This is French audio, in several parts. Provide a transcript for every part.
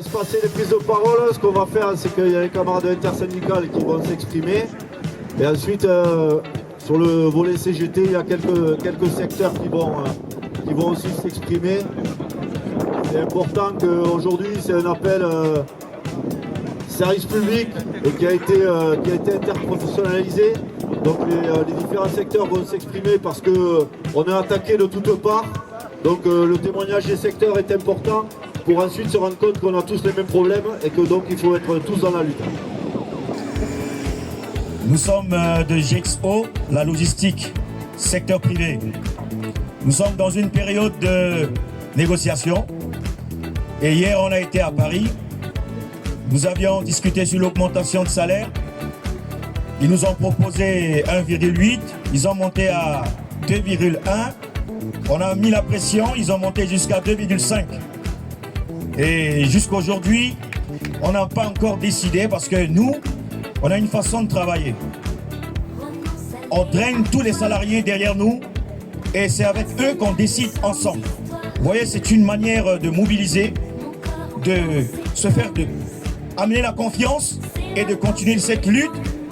va se passer les prises de parole. Ce qu'on va faire, c'est qu'il y a les camarades intersyndicales qui vont s'exprimer. Et ensuite, sur le volet CGT, il y a quelques secteurs qui vont aussi s'exprimer. C'est important qu'aujourd'hui, c'est un appel service public qui a été interprofessionnalisé. Donc les différents secteurs vont s'exprimer parce qu'on est attaqué de toutes parts. Donc le témoignage des secteurs est important pour ensuite se rendre compte qu'on a tous les mêmes problèmes et que donc il faut être tous dans la lutte. Nous sommes de GXO, la logistique, secteur privé. Nous sommes dans une période de négociation. Et hier, on a été à Paris. Nous avions discuté sur l'augmentation de salaire. Ils nous ont proposé 1,8. Ils ont monté à 2,1. On a mis la pression. Ils ont monté jusqu'à 2,5. Et jusqu'à aujourd'hui, on n'a pas encore décidé parce que nous, on a une façon de travailler. On draine tous les salariés derrière nous et c'est avec eux qu'on décide ensemble. Vous voyez, c'est une manière de mobiliser, de se faire, amener la confiance et de continuer cette lutte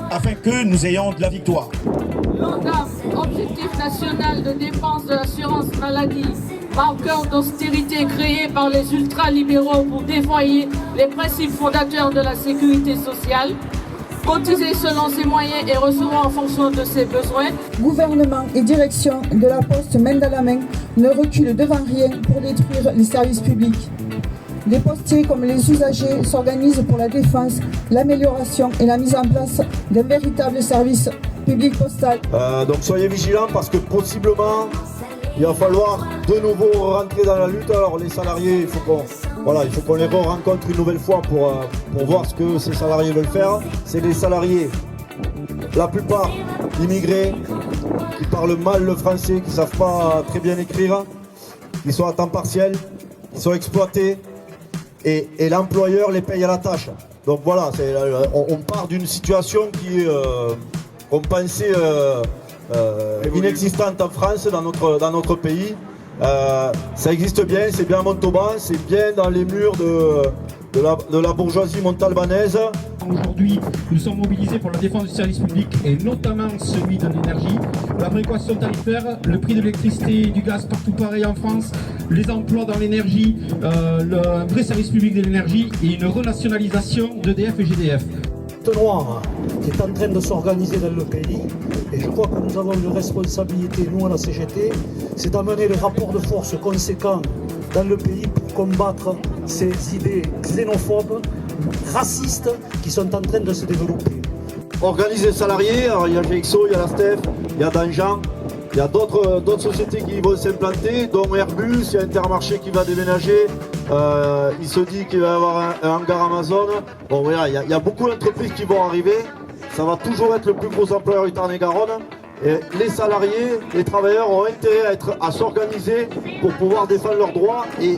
afin que nous ayons de la victoire. L'ONDAM, Objectif national de dépenses de l'assurance maladie, marqueur d'austérité créé par les ultralibéraux pour dévoyer les principes fondateurs de la sécurité sociale, cotiser selon ses moyens et recevoir en fonction de ses besoins. Gouvernement et direction de la Poste main dans la main ne reculent devant rien pour détruire les services publics. Les postiers comme les usagers s'organisent pour la défense, l'amélioration et la mise en place d'un véritable service public postal. Donc soyez vigilants parce que possiblement il va falloir de nouveau rentrer dans la lutte. Alors les salariés, il faut qu'on les rencontre une nouvelle fois pour voir ce que ces salariés veulent faire. C'est des salariés, la plupart immigrés, qui parlent mal le français, qui ne savent pas très bien écrire, qui sont à temps partiel, qui sont exploités et l'employeur les paye à la tâche. Donc voilà, on part d'une situation qu'on pensait inexistante en France, dans notre pays. Ça existe bien, c'est bien à Montauban, c'est bien dans les murs de la bourgeoisie montalbanaise. Aujourd'hui, nous sommes mobilisés pour la défense du service public et notamment celui de l'énergie, la prééquation tarifaire, le prix de l'électricité et du gaz partout pareil en France, les emplois dans l'énergie, un vrai service public de l'énergie et une renationalisation d'EDF et GDF. Noir qui est en train de s'organiser dans le pays et je crois que nous avons une responsabilité, nous à la CGT, c'est d'amener le rapport de force conséquent dans le pays pour combattre ces idées xénophobes, racistes qui sont en train de se développer. Organise les salariés, alors il y a GXO, il y a la STEF, il y a Danjean, il y a d'autres sociétés qui vont s'implanter, dont Airbus, il y a Intermarché qui va déménager. Il se dit qu'il va y avoir un hangar Amazon. Bon voilà, il y a beaucoup d'entreprises qui vont arriver. Ça va toujours être le plus gros employeur du Tarn-et-Garonne. Et les salariés, les travailleurs ont intérêt à s'organiser pour pouvoir défendre leurs droits et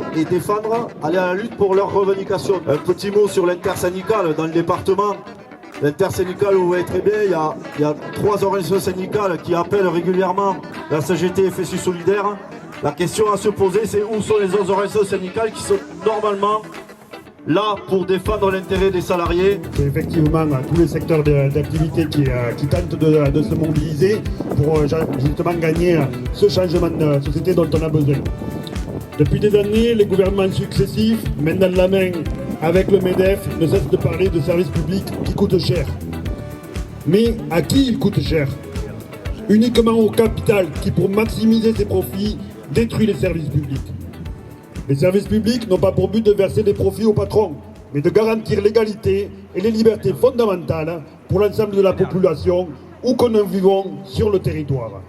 aller à la lutte pour leurs revendications. Un petit mot sur l'intersyndicale dans le département. L'intersyndicale, vous voyez très bien, il y a 3 organisations syndicales qui appellent régulièrement la CGT et FSU Solidaire. La question à se poser, c'est où sont les autres organisations syndicales qui sont normalement là pour défendre l'intérêt des salariés. C'est effectivement tous les secteurs d'activité qui tentent de se mobiliser pour justement gagner ce changement de société dont on a besoin. Depuis des années, les gouvernements successifs, main dans la main avec le MEDEF, ne cessent de parler de services publics qui coûtent cher. Mais à qui ils coûtent cher? Uniquement au capital qui, pour maximiser ses profits, détruit les services publics. Les services publics n'ont pas pour but de verser des profits aux patrons, mais de garantir l'égalité et les libertés fondamentales pour l'ensemble de la population où que nous vivons sur le territoire.